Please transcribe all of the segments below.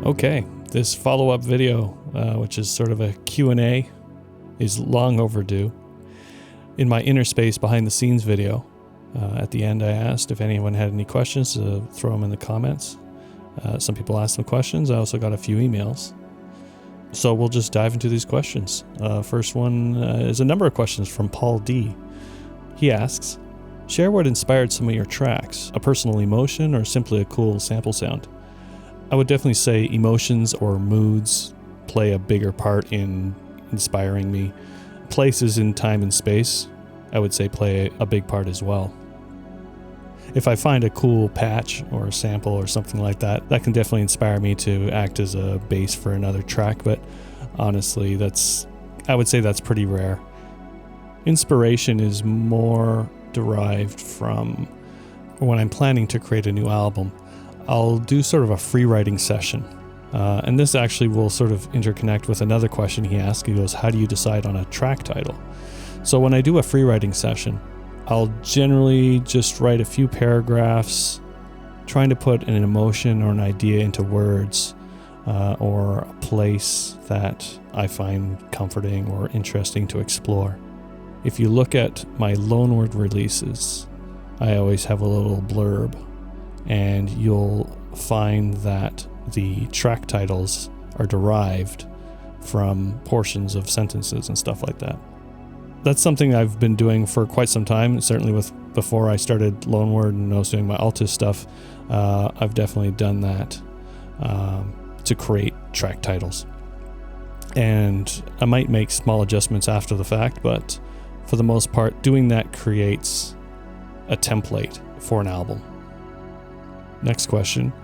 Okay, this follow-up video, which is sort of a Q&A, is long overdue. In my Innerspace behind the scenes video, at the end I asked if anyone had any questions to throw them in the comments. Some people asked some questions. I also got a few emails. So we'll just dive into these questions. First one is a number of questions from Paul D. He asks, share what inspired some of your tracks, a personal emotion or simply a cool sample sound. I would definitely say emotions or moods play a bigger part in inspiring me. Places in time and space, I would say, play a big part as well. If I find a cool patch or a sample or something like that, that can definitely inspire me to act as a bass for another track, but honestly, I would say that's pretty rare. Inspiration is more derived from when I'm planning to create a new album. I'll do sort of a free writing session. And this actually will sort of interconnect with another question he asked. He goes, how do you decide on a track title? So when I do a free writing session, I'll generally just write a few paragraphs, trying to put an emotion or an idea into words, or a place that I find comforting or interesting to explore. If you look at my loanword releases, I always have a little blurb, and you'll find that the track titles are derived from portions of sentences and stuff like that. That's something I've been doing for quite some time, certainly before I started Loanword and I was doing my Altus stuff. I've definitely done that to create track titles. And I might make small adjustments after the fact, but for the most part, doing that creates a template for an album. Next question,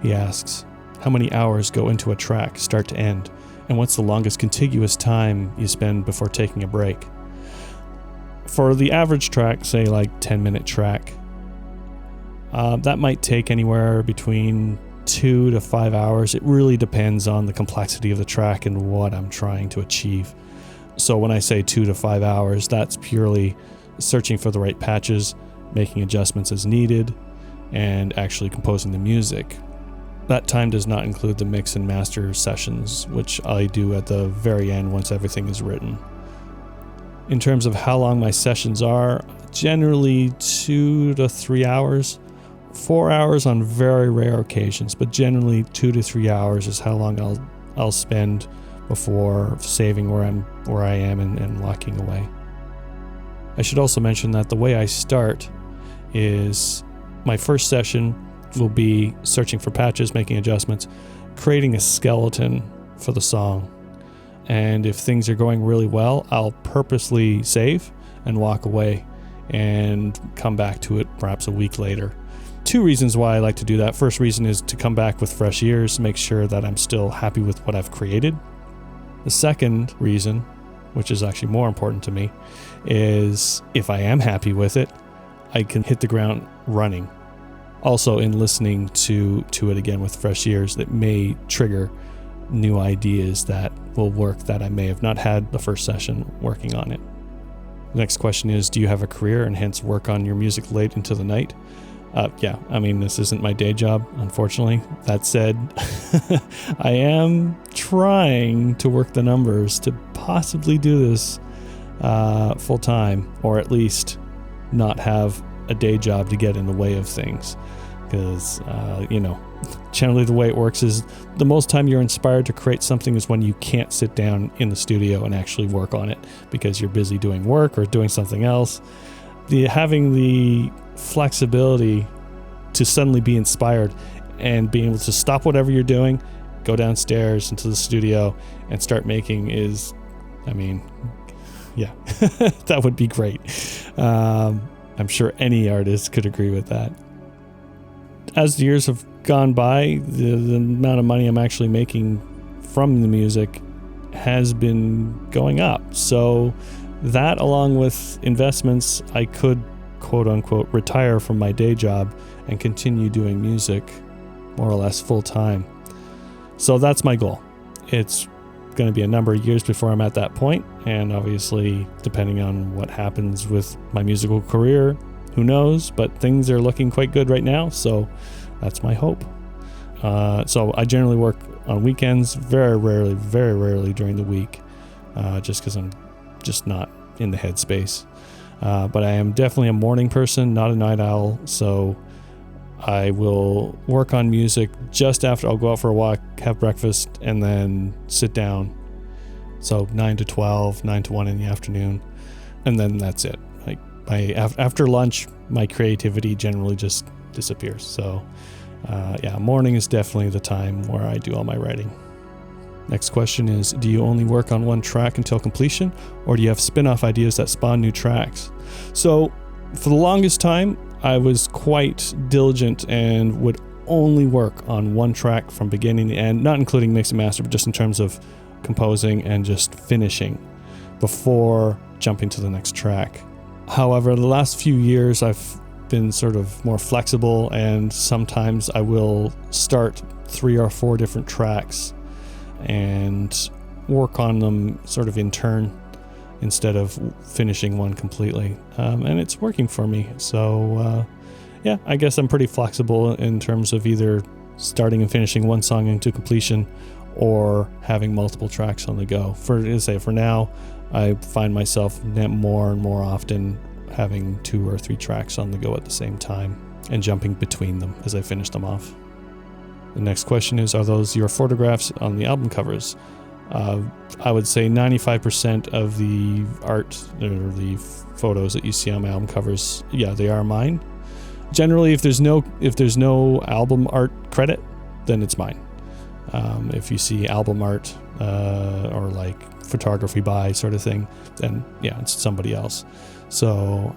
he asks, how many hours go into a track, start to end? And what's the longest contiguous time you spend before taking a break? For the average track, say like 10-minute track, that might take anywhere between 2 to 5 hours. It really depends on the complexity of the track and what I'm trying to achieve. So when I say 2 to 5 hours, that's purely searching for the right patches, making adjustments as needed, and actually composing the music. That time does not include the mix and master sessions, which I do at the very end once everything is written. In terms of how long my sessions are, generally 2 to 3 hours, 4 hours on very rare occasions, but generally 2 to 3 hours is how long I'll spend before saving where I am and walking away. I should also mention that the way I start is my first session will be searching for patches, making adjustments, creating a skeleton for the song. And if things are going really well, I'll purposely save and walk away and come back to it perhaps a week later. 2 reasons why I like to do that. First reason is to come back with fresh ears, make sure that I'm still happy with what I've created. The second reason, which is actually more important to me, is if I am happy with it, I can hit the ground running. Also, in listening to it again with fresh ears, that may trigger new ideas that will work that I may have not had the first session working on it. The next question is, do you have a career and hence work on your music late into the night? Yeah, I mean, this isn't my day job, unfortunately. That said, I am trying to work the numbers to possibly do this full time, or at least not have a day job to get in the way of things. Because, generally the way it works is the most time you're inspired to create something is when you can't sit down in the studio and actually work on it because you're busy doing work or doing something else. Having the flexibility to suddenly be inspired and being able to stop whatever you're doing, go downstairs into the studio and start making is, that would be great. I'm sure any artist could agree with that. As the years have gone by, the amount of money I'm actually making from the music has been going up. So that, along with investments, I could, quote unquote, retire from my day job and continue doing music more or less full time. So that's my goal. It's going to be a number of years before I'm at that point, and obviously depending on what happens with my musical career, who knows, but things are looking quite good right now, so that's my hope. So I generally work on weekends, very rarely during the week, just because I'm just not in the headspace. But I am definitely a morning person, not a night owl, so I will work on music just after. I'll go out for a walk, have breakfast, and then sit down. So 9 to 12, 9 to 1 in the afternoon, and then that's it. Like after lunch, my creativity generally just disappears. So morning is definitely the time where I do all my writing. Next question is, do you only work on one track until completion, or do you have spin-off ideas that spawn new tracks? So for the longest time, I was quite diligent and would only work on one track from beginning to end, not including mix and master, but just in terms of composing and just finishing before jumping to the next track. However, the last few years I've been sort of more flexible, and sometimes I will start 3 or 4 different tracks and work on them sort of in turn instead of finishing one completely. And it's working for me. So I guess I'm pretty flexible in terms of either starting and finishing one song into completion or having multiple tracks on the go. For now, I find myself more and more often having 2 or 3 tracks on the go at the same time and jumping between them as I finish them off. The next question is, are those your photographs on the album covers? I would say 95% of the art or the photos that you see on my album covers, they are mine. Generally, if there's no album art credit, then it's mine. If you see album art or like photography by sort of thing, then it's somebody else. So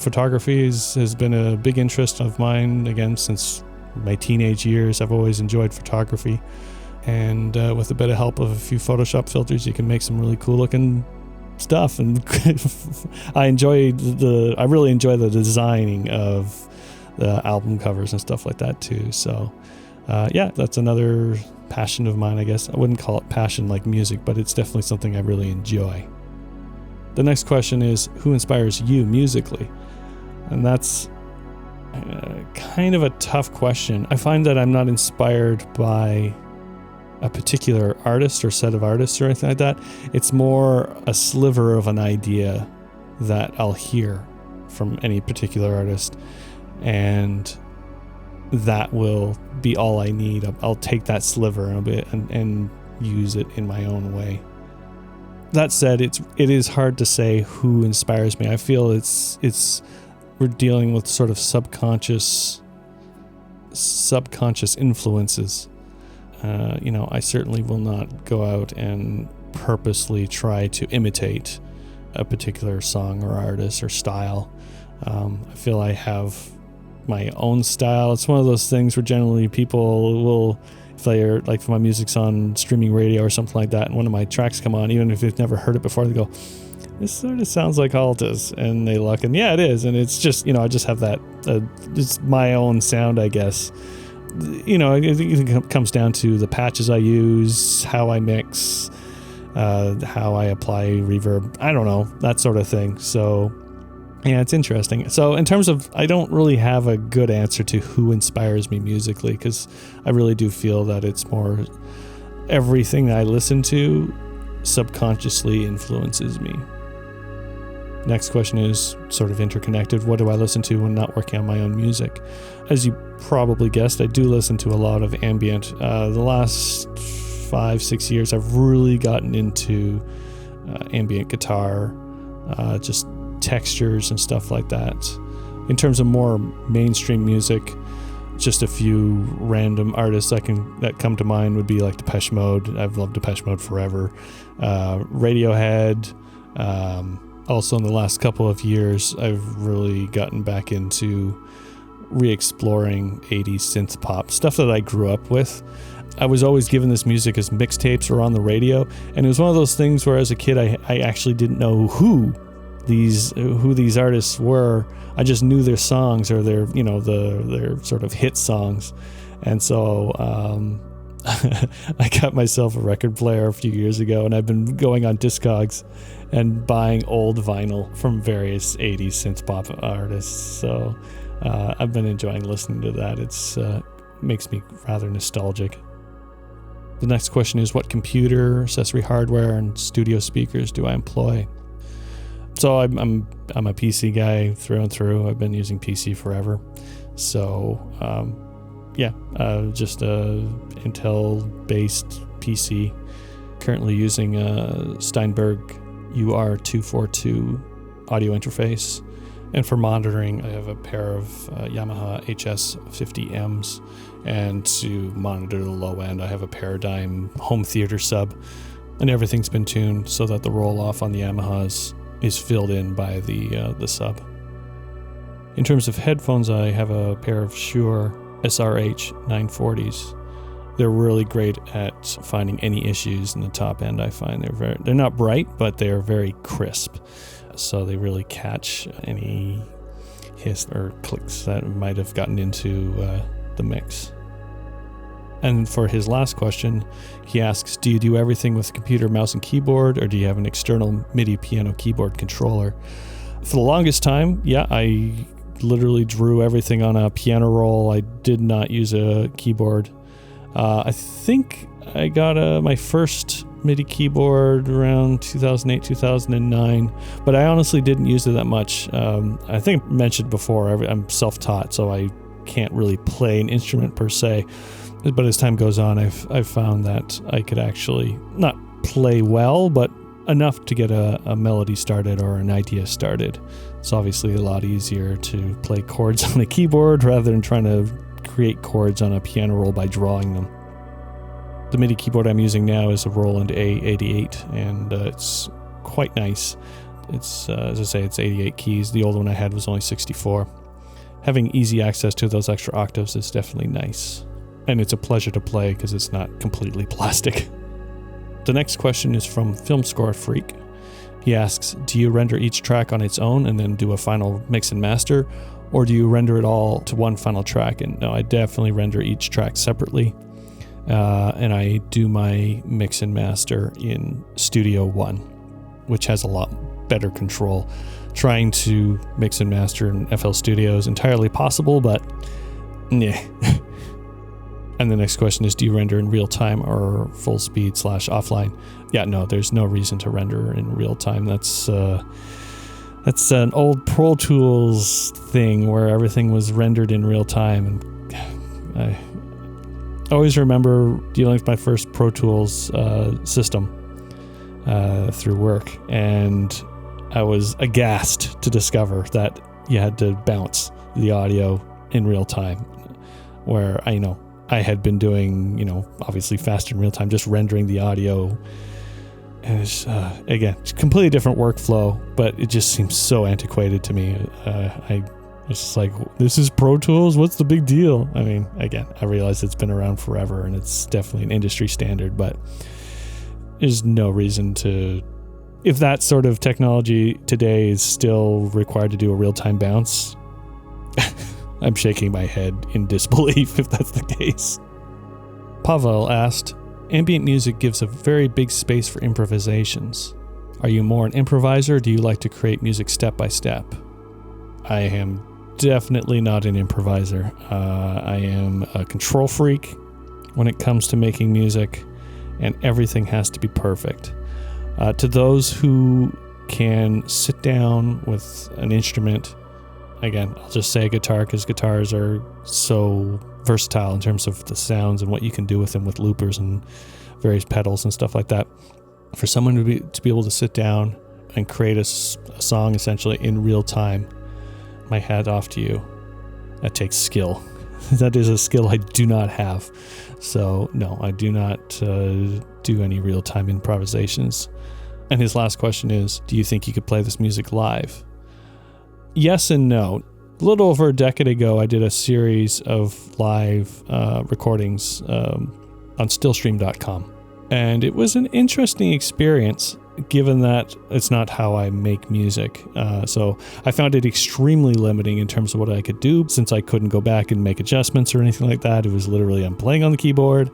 photography has been a big interest of mine, again, since my teenage years. I've always enjoyed photography, and with a bit of help of a few Photoshop filters, you can make some really cool looking stuff. And I really enjoy the designing of the album covers and stuff like that too. So that's another passion of mine, I guess. I wouldn't call it passion like music, but it's definitely something I really enjoy. The next question is, who inspires you musically? And that's kind of a tough question. I find that I'm not inspired by a particular artist or set of artists or anything like that. It's more a sliver of an idea that I'll hear from any particular artist, and that will be all I need. I'll take that sliver and use it in my own way. That said, it is hard to say who inspires me. I feel we're dealing with sort of subconscious influences. I certainly will not go out and purposely try to imitate a particular song or artist or style. I feel I have my own style. It's one of those things where generally people will, if my music's on streaming radio or something like that, and one of my tracks come on, even if they've never heard it before, they go, this sort of sounds like Altus, and they look, and it is, and it's just, I just have that, it's my own sound, I guess. It comes down to the patches I use, how I mix, how I apply reverb, I don't know, that sort of thing. So it's interesting. So in terms of, I don't really have a good answer to who inspires me musically, because I really do feel that it's more everything I listen to subconsciously influences me. Next question is sort of interconnected. What do I listen to when not working on my own music? As you probably guessed, I do listen to a lot of ambient. The last 5-6 years, I've really gotten into ambient guitar, just textures and stuff like that. In terms of more mainstream music, just a few random artists that come to mind would be like Depeche Mode. I've loved Depeche Mode forever. Radiohead. Also in the last couple of years, I've really gotten back into re-exploring 80s synth pop, stuff that I grew up with. I was always given this music as mixtapes or on the radio, and it was one of those things where as a kid I actually didn't know who these artists were. I just knew their songs or their sort of hit songs. And so I got myself a record player a few years ago, and I've been going on Discogs and buying old vinyl from various 80s synth pop artists. So I've been enjoying listening to that. It's makes me rather nostalgic. The next question is, what computer, accessory hardware, and studio speakers do I employ? So I'm a PC guy through and through. I've been using PC forever. So just a Intel-based PC. Currently using a Steinberg UR242 audio interface. And for monitoring, I have a pair of Yamaha HS50Ms. And to monitor the low end, I have a Paradigm home theater sub. And everything's been tuned so that the roll-off on the Yamahas is filled in by the sub. In terms of headphones, I have a pair of Shure SRH 940s. They're really great at finding any issues in the top end. I find they're not bright, but they're very crisp. So they really catch any hiss or clicks that might have gotten into the mix. And for his last question, he asks, do you do everything with computer, mouse, and keyboard, or do you have an external MIDI piano keyboard controller? For the longest time, I literally drew everything on a piano roll. I did not use a keyboard. I think I got my first MIDI keyboard around 2008, 2009, but I honestly didn't use it that much. I think I mentioned before, I'm self-taught, so I can't really play an instrument per se. But as time goes on, I've found that I could actually not play well, but enough to get a melody started or an idea started. It's obviously a lot easier to play chords on a keyboard rather than trying to create chords on a piano roll by drawing them. The MIDI keyboard I'm using now is a Roland A88, and it's quite nice. It's, as I say, it's 88 keys. The old one I had was only 64. Having easy access to those extra octaves is definitely nice. And it's a pleasure to play because it's not completely plastic. The next question is from filmscorefreak. He asks, do you render each track on its own and then do a final mix and master? Or do you render it all to one final track? And no, I definitely render each track separately. And I do my mix and master in Studio One, which has a lot better control. Trying to mix and master in FL Studio is entirely possible, but yeah. And the next question is, do you render in real time or full speed / offline? Yeah, no, there's no reason to render in real time. That's an old Pro Tools thing where everything was rendered in real time. And I always remember dealing with my first Pro Tools system through work, and I was aghast to discover that you had to bounce the audio in real time, where I had been doing, obviously faster in real time, just rendering the audio. And it's, again, it's a completely different workflow, but it just seems so antiquated to me. I was just like, this is Pro Tools? What's the big deal? I mean, again, I realize it's been around forever and it's definitely an industry standard, but there's no reason to... If that sort of technology today is still required to do a real-time bounce, I'm shaking my head in disbelief if that's the case. Paweł asked, ambient music gives a very big space for improvisations. Are you more an improviser, or do you like to create music step by step? I am definitely not an improviser. I am a control freak when it comes to making music, and everything has to be perfect. To those who can sit down with an instrument, again, I'll just say guitar because guitars are so versatile in terms of the sounds and what you can do with them with loopers and various pedals and stuff like that. For someone to be able to sit down and create a song essentially in real time, my hat off to you. That takes skill. That is a skill I do not have. So no, I do not do any real-time improvisations. And his last question is, do you think you could play this music live? Yes and no. A little over a decade ago, I did a series of live recordings on stillstream.com. And it was an interesting experience, given that it's not how I make music. So I found it extremely limiting in terms of what I could do, since I couldn't go back and make adjustments or anything like that. It was literally, I'm playing on the keyboard,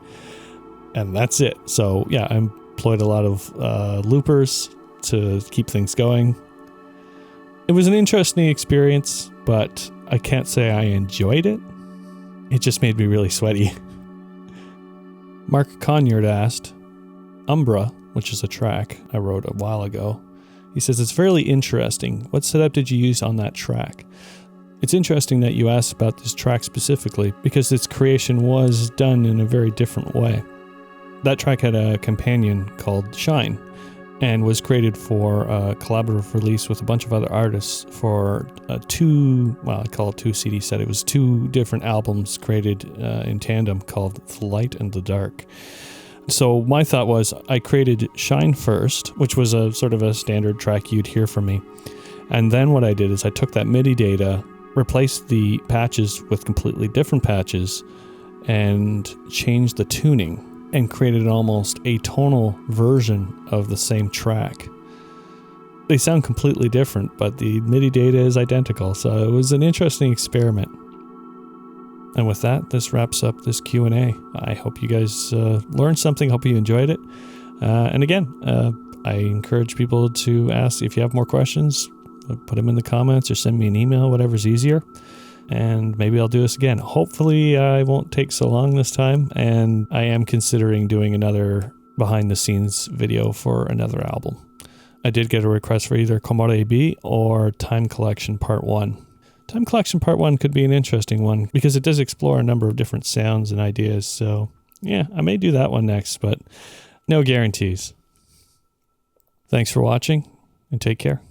and that's it. So yeah, I employed a lot of loopers to keep things going. It was an interesting experience, but I can't say I enjoyed it. It just made me really sweaty. Marc Conyard asked, Umbra, which is a track I wrote a while ago, he says, it's fairly interesting. What setup did you use on that track? It's interesting that you asked about this track specifically because its creation was done in a very different way. That track had a companion called Shine and was created for a collaborative release with a bunch of other artists for I call it 2 CD set. It was 2 different albums created in tandem called The Light and the Dark. So my thought was I created Shine first, which was a sort of a standard track you'd hear from me. And then what I did is I took that MIDI data, replaced the patches with completely different patches, and changed the tuning and created almost a tonal version of the same track. They sound completely different, but the MIDI data is identical, so it was an interesting experiment. And with that, this wraps up this Q&A. I hope you guys learned something. Hope you enjoyed it. And again, I encourage people to ask if you have more questions, put them in the comments or send me an email, whatever's easier. And maybe I'll do this again. Hopefully I won't take so long this time. And I am considering doing another behind the scenes video for another album. I did get a request for either Komore B or Time Collection Part 1. Time Collection Part 1 could be an interesting one because it does explore a number of different sounds and ideas. So yeah, I may do that one next, but no guarantees. Thanks for watching and take care.